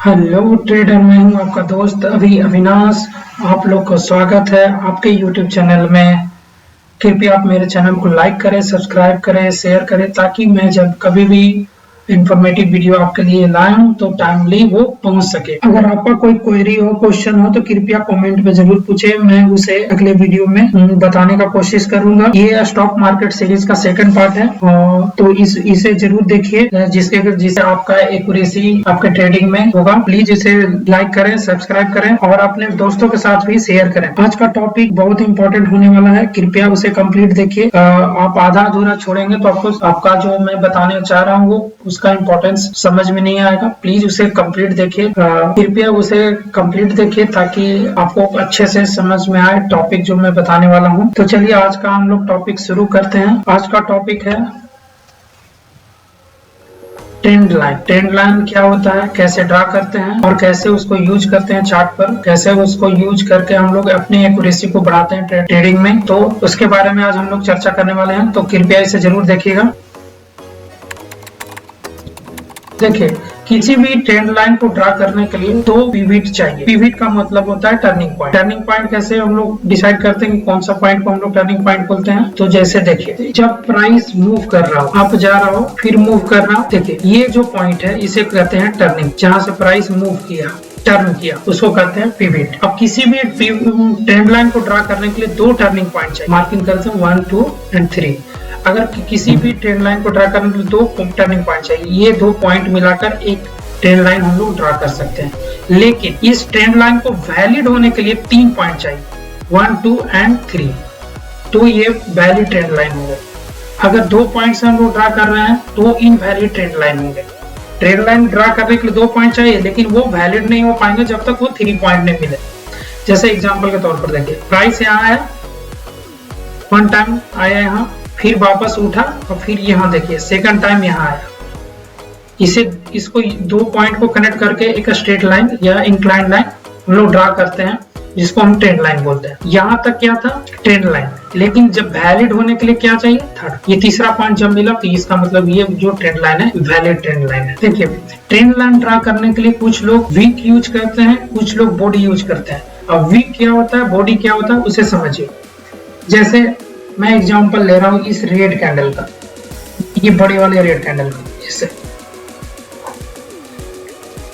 Hello trader, मैं हूं आपका दोस्त अविनाश। आप लोग को स्वागत है आपके यूट्यूब चैनल में। कृपया आप मेरे चैनल को लाइक करें, सब्सक्राइब करें, शेयर करें, ताकि मैं जब कभी भी इंफॉर्मेटिव वीडियो आपके लिए लाया हूं तो टाइमली वो पहुंच सके। अगर आपका कोई क्वेरी हो, क्वेश्चन हो तो कृपया कमेंट में जरूर पूछे, मैं उसे अगले वीडियो में बताने का कोशिश करूंगा। ये स्टॉक मार्केट सीरीज का सेकंड पार्ट है, तो इसे जरूर देखिए, जिससे आपका एक्यूरेसी आपके ट्रेडिंग में होगा। प्लीज इसे लाइक करें, सब्सक्राइब करें और अपने दोस्तों के साथ भी शेयर करें। आज का टॉपिक बहुत इंपॉर्टेंट होने वाला है, कृपया उसे कंप्लीट देखिए। आप आधा अधूरा छोड़ेंगे तो आपको आपका जो मैं बताने चाह रहा हूँ उसका इंपॉर्टेंस समझ में नहीं आएगा। प्लीज उसे कंप्लीट देखिए, कृपया उसे कंप्लीट देखिए ताकि आपको अच्छे से समझ में आए टॉपिक जो मैं बताने वाला हूँ। तो चलिए आज का हम लोग टॉपिक शुरू करते हैं। आज का टॉपिक है ट्रेंड लाइन। ट्रेंड लाइन क्या होता है, कैसे ड्रा करते हैं और कैसे उसको यूज करते हैं चार्ट पर, कैसे उसको यूज करके हम लोग अपनी एक्यूरेसी को बढ़ाते हैं ट्रेडिंग में, तो उसके बारे में आज हम लोग चर्चा करने वाले हैं। तो कृपया इसे जरूर देखिएगा। देखिए, किसी भी ट्रेंड लाइन को ड्रा करने के लिए दो पिवट चाहिए। पिवट का मतलब होता है टर्निंग पॉइंट। टर्निंग पॉइंट कैसे हम लोग डिसाइड करते हैं कि कौन सा पॉइंट को हम लोग टर्निंग पॉइंट बोलते हैं। तो जैसे देखिए, जब प्राइस मूव कर रहा हो, आप जा रहा हो फिर मूव कर रहा हो, देखिए ये जो पॉइंट है इसे कहते हैं टर्निंग। जहां से प्राइस मूव किया, टर्न किया, उसको कहते हैं पिवट। अब किसी भी ट्रेंड लाइन को ड्रा करने के लिए दो टर्निंग पॉइंट चाहिए। मार्किंग करते हैं 1, 2 और 3। अगर किसी भी ट्रेंड लाइन को ड्रा करने के लिए दो टर्निंग पॉइंट चाहिए, ये दो पॉइंट मिलाकर एक ट्रेंड लाइन हम लोग ड्रा कर सकते हैं। लेकिन इस ट्रेंड लाइन को वैलिड होने के लिए 3 पॉइंट चाहिए, 1, 2 और 3। तो ये वैलिड ट्रेंड लाइन होगा। अगर 2 पॉइंट से हम लोग ड्रा कर रहे हैं तो इनवैलिड ट्रेंड लाइन होंगे। ट्रेंड लाइन ड्रा करने के लिए 2 पॉइंट चाहिए, लेकिन वो वैलिड नहीं हो पाएंगे जब तक वो 3 पॉइंट नहीं मिले। जैसे एग्जाम्पल के तौर पर देखिए, प्राइस यहाँ है, 1 टाइम आया यहाँ, फिर वापस उठा और फिर यहाँ देखिए सेकंड टाइम यहाँ आया। इसको 2 पॉइंट को कनेक्ट करके एक स्ट्रेट लाइन या इंक्लाइन लाइन हम लोग ड्रा करते हैं, जिसको हम ट्रेंड लाइन बोलते हैं। यहाँ तक क्या था, ट्रेंड लाइन। लेकिन जब वैलिड होने के लिए क्या चाहिए, थर्ड। ये तीसरा पॉइंट जब मिला तो इसका मतलब ये जो ट्रेंड लाइन है वैलिड ट्रेंड लाइन है। देखिए, ट्रेंड लाइन ड्रा करने के लिए कुछ लोग वीक यूज करते हैं, कुछ लोग बॉडी यूज करते हैं। अब वीक क्या होता है, बॉडी क्या होता है, उसे समझिए। जैसे मैं एग्जांपल ले रहा हूँ इस रेड कैंडल का, ये बड़े वाले रेड कैंडल का, इससे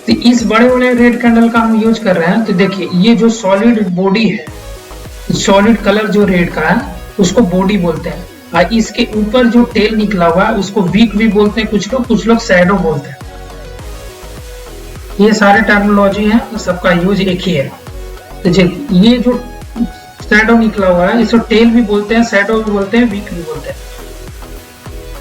तो इस बड़े वाले रेड कैंडल का हम यूज कर रहे हैं। तो देखिए, ये जो सॉलिड बॉडी है, सॉलिड कलर जो रेड का है उसको बॉडी बोलते हैं, और इसके ऊपर जो टेल निकला हुआ है उसको वीक भी बोलते हैं कुछ लोग शैडो बोलते हैं। ये सारे टर्मिनोलॉजी है, सबका यूज एक ही है। तो ये जो शैडो निकला हुआ है इसको टेल भी बोलते हैं, शैडो भी बोलते हैं, वीक भी बोलते हैं।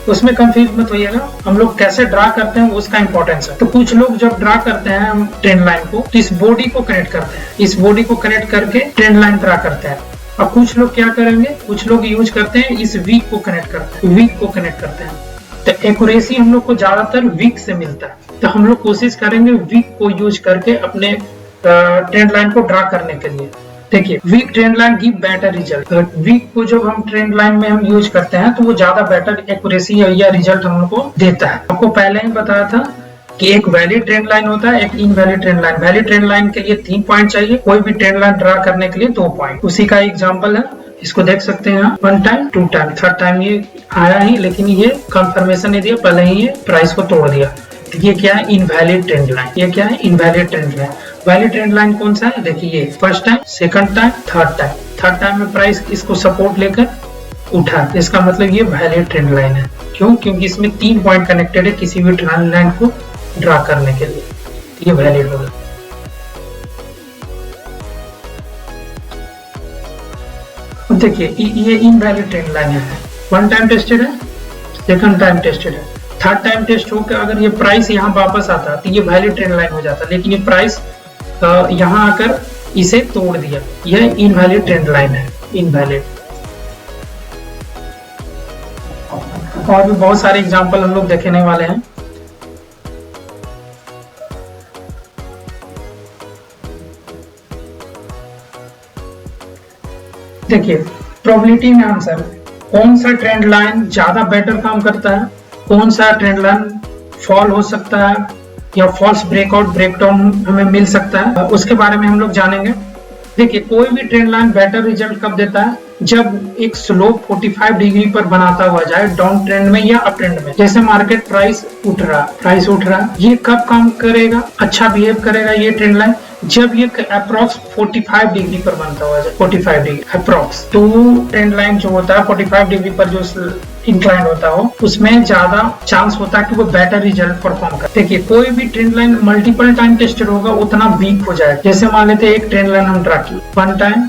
उसमें कंफ्यूज मत होइएगा। हम लोग कैसे ड्रा करते हैं उसका इंपॉर्टेंस है। तो कुछ लोग जब ड्रा करते हैं हम ट्रेंड लाइन को, तो इस बॉडी को कनेक्ट करते हैं, इस बॉडी को कनेक्ट करके ट्रेंड लाइन ड्रा करते हैं। और कुछ लोग क्या करेंगे, कुछ लोग यूज करते हैं इस वीक को कनेक्ट करते हैं, वीक को कनेक्ट करते हैं। तो एक्यूरेसी हम लोग को ज्यादातर वीक से मिलता है। तो हम लोग कोशिश करेंगे वीक को यूज करके अपने ट्रेंड लाइन को ड्रा करने के लिए। देखिए, weak trend line give better result. Weak को जब हम ट्रेंड लाइन में हम यूज करते हैं तो वो ज्यादा बेटर एक्यूरेसी या रिजल्ट हम लोग को देता है। आपको पहले ही बताया था कि एक वैलिड ट्रेंड लाइन होता है, एक invalid trend line. Valid trend line के लिए 3 पॉइंट चाहिए, कोई भी ट्रेंड लाइन ड्रा करने के लिए 2 पॉइंट। उसी का एग्जाम्पल है, इसको देख सकते हैं आप, 1 टाइम, 2 टाइम, 3rd टाइम ये आया ही, लेकिन ये कंफर्मेशन नहीं दिया, पहले ही ये प्राइस को तोड़ दिया। ये क्या है, इनवैलिड ट्रेंड लाइन। ये क्या है, invalid trend line. Valid trend line कौन सा है, देखिए ये 1st time, 2nd time, 3rd time. 3rd time में प्राइस इसको सपोर्ट लेकर उठा, इसका मतलब ये वैलिड ट्रेंड लाइन है। क्यों, क्योंकि इसमें 3 पॉइंट कनेक्टेड है किसी भी ट्रेंड लाइन को ड्रा करने के लिए, ये वैलिड होगा। देखिए, ये इनवैलिड ट्रेंड लाइन है। 1 टाइम टेस्टेड है, 2nd टाइम टेस्टेड है, 3rd टाइम टेस्ट होकर अगर ये प्राइस यहाँ वापस आता तो ये वैलिड ट्रेंड लाइन हो जाता, लेकिन ये प्राइस यहाँ आकर इसे तोड़ दिया, यह इनवैलिड ट्रेंड लाइन है, इनवैलिड। और भी बहुत सारे एग्जांपल हम लोग देखने वाले हैं। देखिए, प्रोबेबिलिटी में आंसर, कौन सा ट्रेंड लाइन ज्यादा बेटर काम करता है, कौन सा ट्रेंड लाइन फॉल हो सकता है, या फॉल्स ब्रेकआउट ब्रेकडाउन हमें मिल सकता है, उसके बारे में हम लोग जानेंगे। देखिए कोई भी ट्रेंड लाइन बेटर रिजल्ट कब देता है, जब एक स्लोप 45 डिग्री पर बनाता हुआ जाए डाउन ट्रेंड में या अप ट्रेंड में। जैसे मार्केट प्राइस उठ रहा, ये कब काम करेगा, अच्छा बिहेव करेगा ये ट्रेंड लाइन, जब ये अप्रोक्स 45 डिग्री पर बनता हुआ जाए, 45 डिग्री अप्रोक्स। तो ट्रेंड लाइन जो होता है 45 डिग्री पर जो इंक्लाइन होता हो, उसमें ज्यादा चांस होता है कि वो बेटर रिजल्ट परफॉर्म करे। देखिए कोई भी trend line multiple time tested होगा उतना वीक हो जाए। जैसे मान लेते हैं एक ट्रेंड लाइन हम ड्रा की 1 टाइम,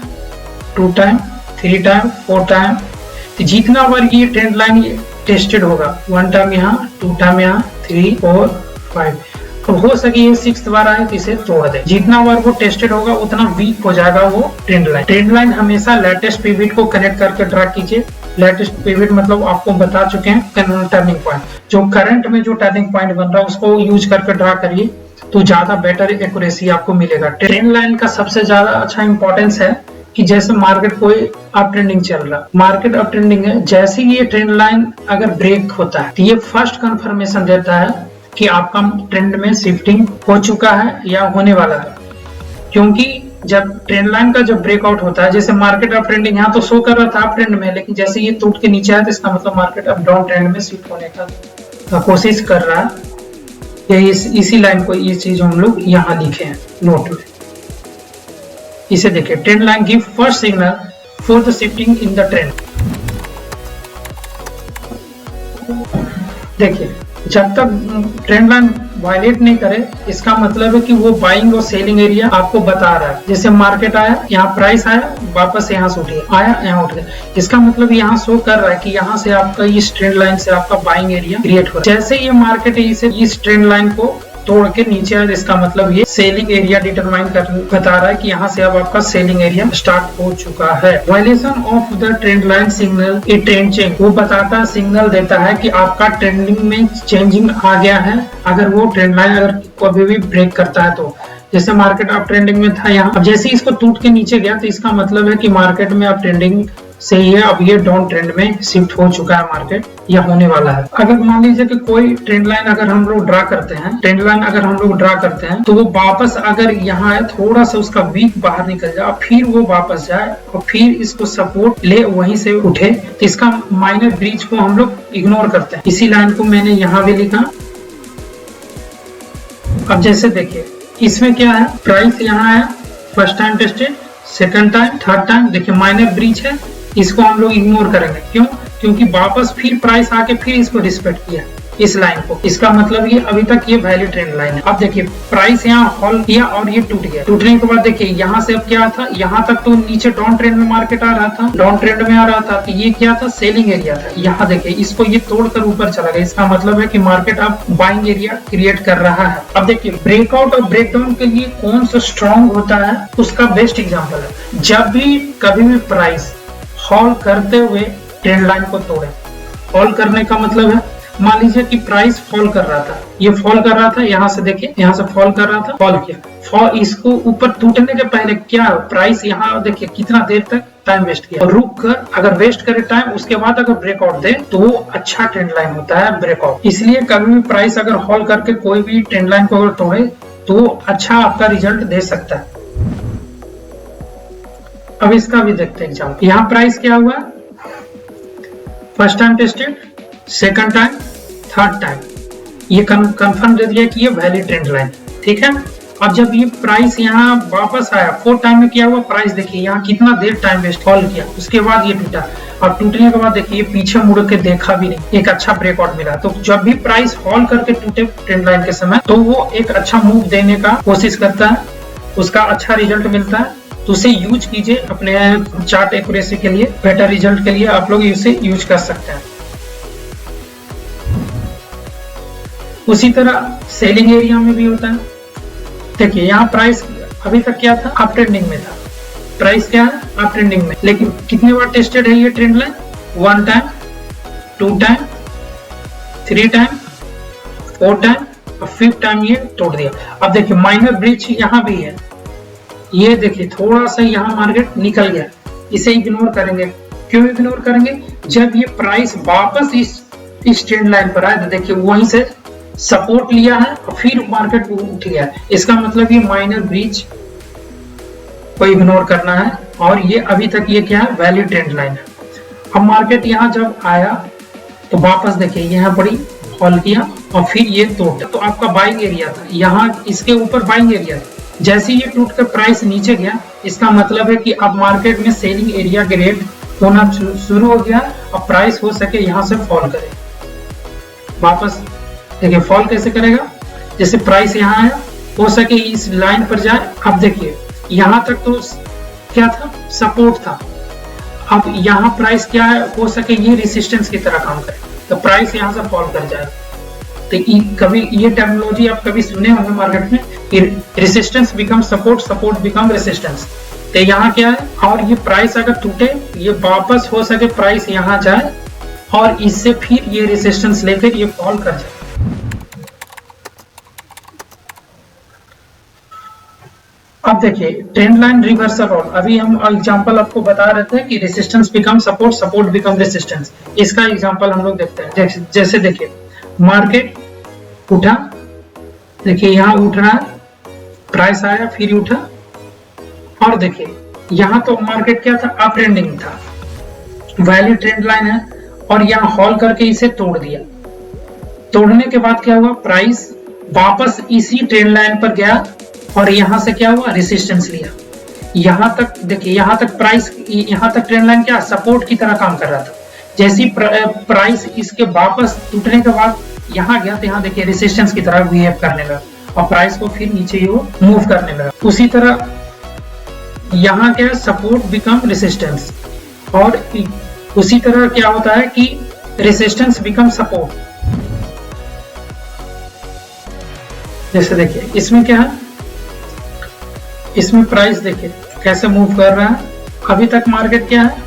2 टाइम, 3 टाइम, 4 टाइम, तो जितना बार ये ट्रेंड लाइन टेस्टेड होगा, 1 टाइम यहाँ, 2 टाइम यहाँ, 3, 4, 5, अब हो सके ये 6th बार आए तो इसे तोड़ दे। जितना बार वो टेस्टेड होगा उतना वीक हो जाएगा वो ट्रेंड लाइन। ट्रेंड लाइन हमेशा लेटेस्ट पिवट को कनेक्ट करके ड्रा कीजिए। लेटेस्ट पिवट मतलब आपको बता चुके हैं टर्निंग पॉइंट, जो करंट में जो टर्निंग पॉइंट बन रहा है उसको यूज करके ड्रा करिए तो ज्यादा बेटर एक्यूरेसी आपको मिलेगा। ट्रेंड लाइन का सबसे ज्यादा अच्छा इंपॉर्टेंस है कि जैसे मार्केट कोई अप ट्रेंडिंग चल रहा, मार्केट अप ट्रेंडिंग है, जैसे ये ट्रेंड लाइन अगर ब्रेक होता है तो ये फर्स्ट कंफर्मेशन देता है कि आपका ट्रेंड में शिफ्टिंग हो चुका है या होने वाला है। क्योंकि जब ट्रेंड लाइन का जब ब्रेकआउट होता है, जैसे मार्केट अप ट्रेंडिंग यहाँ तो शो कर रहा था अप ट्रेंड में, लेकिन जैसे ये टूट के नीचे आया तो इसका मतलब मार्केट अब डाउन ट्रेंड में शिफ्ट होने का कोशिश कर रहा है। यही इसी लाइन को ये चीज हम लोग यहाँ लिखे हैं नोट में। इसे देखिए, trend line give first signal for the shifting in the trend. देखिए जब तक ट्रेंड लाइन वायलेट नहीं करे, इसका मतलब है कि वो बाइंग और सेलिंग एरिया आपको बता रहा है। जैसे मार्केट आया, यहाँ प्राइस आया, वापस यहाँ से उठ गया, आया यहाँ उठ गया, इसका मतलब यहाँ शो कर रहा है कि यहाँ से आपका इस ट्रेंड लाइन से आपका बाइंग एरिया क्रिएट हो रहा है। जैसे ये मार्केट इस ट्रेंड लाइन को तोड़ के नीचे आया, इसका मतलब ये सेलिंग एरिया डिटरमाइन कर बता रहा है कि यहाँ से अब आपका सेलिंग एरिया स्टार्ट हो चुका है। Violation of the trend line signal A trend change, वो बताता है, सिग्नल देता है कि आपका ट्रेंडिंग में चेंजिंग आ गया है। अगर वो ट्रेंड लाइन अगर कभी भी ब्रेक करता है तो, जैसे मार्केट अब ट्रेंडिंग में था यहाँ, अब जैसे इसको टूट के नीचे गया तो इसका मतलब है कि मार्केट में अब ट्रेंडिंग से ही अब ये डाउन ट्रेंड में शिफ्ट हो चुका है मार्केट या होने वाला है। अगर मान लीजिए कि कोई ट्रेंड लाइन अगर हम लोग ड्रा करते हैं, तो वो वापस अगर यहाँ है, थोड़ा सा उसका वीक बाहर निकल जाए, फिर वो वापस जाए और फिर इसको सपोर्ट ले वहीं से उठे, तो इसका माइनर ब्रीच को हम लोग इग्नोर करते हैं। इसी लाइन को मैंने यहाँ भी लिखा। अब जैसे देखिए इसमें क्या है, प्राइस यहाँ है, first time tested, second time, third time, देखिए माइनर ब्रीच है, इसको हम लोग इग्नोर करेंगे। क्यों? क्योंकि वापस फिर प्राइस आके फिर इसको रिस्पेक्ट किया, इस लाइन को, इसका मतलब ये अभी तक ये वैलिड ट्रेंड लाइन है। अब देखिए प्राइस यहाँ होल्ड किया और ये टूट गया। टूटने के बाद देखिए यहाँ से अब क्या था, यहाँ तक तो नीचे डाउन ट्रेंड में मार्केट आ रहा था, डाउन ट्रेंड में आ रहा था, तो ये क्या था, सेलिंग एरिया था। यहाँ देखिए इसको ये तोड़कर ऊपर चला गया, इसका मतलब है कि मार्केट अब बाइंग एरिया क्रिएट कर रहा है। अब देखिए ब्रेकआउट और ब्रेकडाउन के लिए कौन सा स्ट्रॉन्ग होता है, उसका बेस्ट एग्जाम्पल है, जब भी कभी भी प्राइस होल्ड करते हुए ट्रेंड लाइन को तोड़े। होल्ड करने का मतलब है, मान लीजिए कि प्राइस फॉल कर रहा था, ये फॉल कर रहा था, यहाँ से देखिए, यहाँ से फॉल कर रहा था, फॉल किया, फॉल, इसको ऊपर टूटने के पहले क्या प्राइस यहाँ देखिए कितना देर तक टाइम वेस्ट किया, और रुक कर अगर वेस्ट करे टाइम, उसके बाद अगर ब्रेकआउट दे तो वो अच्छा ट्रेंड लाइन होता है ब्रेकआउट। इसलिए कभी भी प्राइस अगर होल्ड करके कोई भी ट्रेंड लाइन को अगर तोड़े तो अच्छा आपका रिजल्ट दे सकता है। अब इसका भी देखते हैं एग्जाम्पल। यहाँ प्राइस क्या हुआ, first time tested, second time, third time, ये कंफर्म दे दिया कि ये वैलिड ट्रेंड लाइन, ठीक है। अब जब ये प्राइस यहाँ वापस आया, फोर्थ टाइम में क्या हुआ, प्राइस देखिए यहाँ कितना देर टाइम वेस्ट फॉल किया, उसके बाद ये टूटा, और टूटने के बाद देखिए पीछे मुड़ के देखा भी नहीं, एक अच्छा ब्रेकआउट मिला। तो जब भी प्राइस फॉल करके टूटे ट्रेंड लाइन के समय, तो वो एक अच्छा मूव देने का कोशिश करता है, उसका अच्छा रिजल्ट मिलता है, तो उसे यूज कीजिए अपने चार्ट एक्यूरेसी के लिए, बेटर रिजल्ट के लिए आप लोग इसे यूज कर सकते हैं। उसी तरह सेलिंग एरिया में भी होता है। देखिए यहाँ प्राइस अभी तक क्या था, अप ट्रेंडिंग में था, प्राइस क्या है, अप ट्रेंडिंग में, लेकिन कितने बार टेस्टेड है ये trend line, 1 time, 2 time, 3 time, 4 time, और 5th टाइम ये तोड़ दिया। अब देखिए माइनर ब्रीच यहाँ भी है, ये देखिए थोड़ा सा यहाँ मार्केट निकल गया, इसे इग्नोर करेंगे। क्यों इग्नोर करेंगे, जब ये प्राइस वापस इस ट्रेंड लाइन पर आए तो देखिए वहीं से सपोर्ट लिया है और फिर मार्केट उठ गया, इसका मतलब ये माइनर ब्रीच को इग्नोर करना है। और ये अभी तक ये क्या है, वैलिड ट्रेंड लाइन है। अब मार्केट यहाँ जब आया तो वापस देखिए यहाँ पड़ी, फॉल किया और फिर ये टूटा, तो आपका बाइंग एरिया था, यहाँ इसके ऊपर बाइंग एरिया था। जैसे ये टूट कर प्राइस नीचे गया, इसका मतलब है कि अब मार्केट में सेलिंग एरिया के रेट होना शुरू हो गया। अब प्राइस हो सके यहाँ से फॉल करे, वापस देखिए फॉल कैसे करेगा, जैसे प्राइस यहाँ आया, हो सके इस लाइन पर जाए। अब देखिए यहाँ तक तो क्या था, सपोर्ट था। अब यहाँ प्राइस क्या है, हो सके ये रेसिस्टेंस की तरह काम करे, तो प्राइस यहाँ से फॉल कर जाए। तो कभी ये टर्मिनोलॉजी आप कभी सुने होंगे मार्केट में, resistance become support, support become resistance. तो यहाँ क्या है, और ये प्राइस अगर टूटे, ये वापस हो सके प्राइस यहाँ जाए और इससे फिर ये रेसिस्टेंस लेकर ये फॉल कर जाए। अब देखिए ट्रेंड लाइन रिवर्सल और अभी हम एग्जांपल आपको बता रहे थे कि resistance become support, support become resistance. इसका एग्जांपल हम लोग देखते हैं। जैसे देखिए मार्केट उठा, देखिए यहाँ उठ रहा है, प्राइस आया फिर उठा, और देखिए यहाँ तो मार्केट क्या था, अप ट्रेंडिंग था, वैलिड ट्रेंड लाइन है, और यहाँ हॉल करके इसे तोड़ दिया। तोड़ने के बाद क्या हुआ, प्राइस वापस इसी ट्रेंड लाइन पर गया और यहाँ से क्या हुआ, रेसिस्टेंस लिया। यहाँ तक देखिए, यहाँ तक प्राइस, यहाँ तक ट्रेंड लाइन क्या सपोर्ट की तरह काम कर रहा था। जैसी प्राइस इसके वापस टूटने के बाद यहाँ गया, तो यहाँ देखिए रेसिस्टेंस की तरह बिहेव करने लगा और प्राइस को फिर नीचे ही वो मूव करने लगा। उसी तरह यहाँ क्या सपोर्ट बिकम रेसिस्टेंस, और उसी तरह क्या होता है कि रेसिस्टेंस बिकम सपोर्ट। जैसे देखिए इसमें क्या है, इसमें प्राइस देखिए कैसे मूव कर रहा है। अभी तक मार्केट क्या है,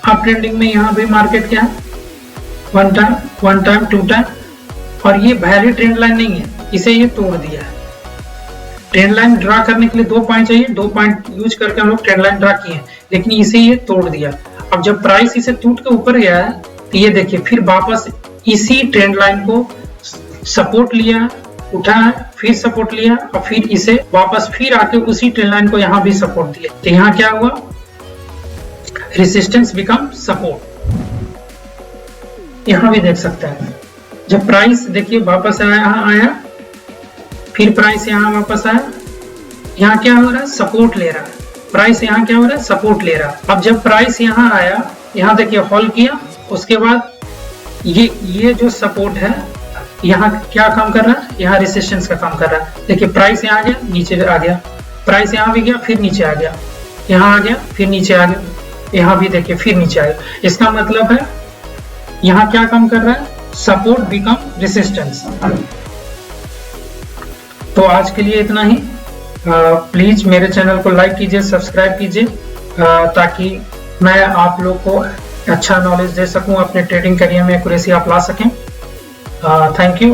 अप ट्रेंडिंग में, यहाँ भी मार्केट क्या है, वन टाइम, टू टाइम, और ये वैलिड ट्रेंड लाइन नहीं है, इसे ये तोड़ दिया है। ट्रेंड लाइन ड्रा करने के लिए 2 पॉइंट चाहिए, 2 पॉइंट यूज करके हम लोग ट्रेंड लाइन ड्रा किए हैं, लेकिन इसे ये तोड़ दिया। अब जब प्राइस इसे टूट के ऊपर गया है, तो ये देखिए फिर वापस इसी ट्रेंड लाइन को सपोर्ट लिया, उठा है, फिर सपोर्ट लिया, और फिर इसे वापस फिर आके उसी ट्रेंड लाइन को यहाँ भी सपोर्ट दिया। तो यहाँ क्या हुआ, रेसिस्टेंस बिकम सपोर्ट। यहाँ भी देख सकते हैं, जब प्राइस देखिए वापस आया, यहाँ आया, फिर प्राइस यहाँ वापस आया, यहाँ क्या हो रहा है, सपोर्ट ले रहा है। प्राइस यहाँ क्या हो रहा है, सपोर्ट ले रहा है। अब जब प्राइस यहाँ आया, यहाँ देखिए हॉल किया, उसके बाद ये जो सपोर्ट है यहाँ क्या काम कर रहा है, यहाँ रेसिस्टेंस का काम कर रहा है। देखिए प्राइस यहाँ आ गया, नीचे आ गया, प्राइस यहाँ भी गया, फिर नीचे आ गया, यहाँ आ गया, फिर नीचे आ गया, यहाँ भी देखिए फिर नीचे आ गया। इसका मतलब है यहाँ क्या काम कर रहा है, सपोर्ट बिकम रेसिस्टेंस। तो आज के लिए इतना ही। प्लीज मेरे चैनल को लाइक कीजिए, सब्सक्राइब कीजिए, ताकि मैं आप लोग को अच्छा नॉलेज दे सकूं, अपने ट्रेडिंग करियर में एक्यूरेसी आप ला सकें। Thank you.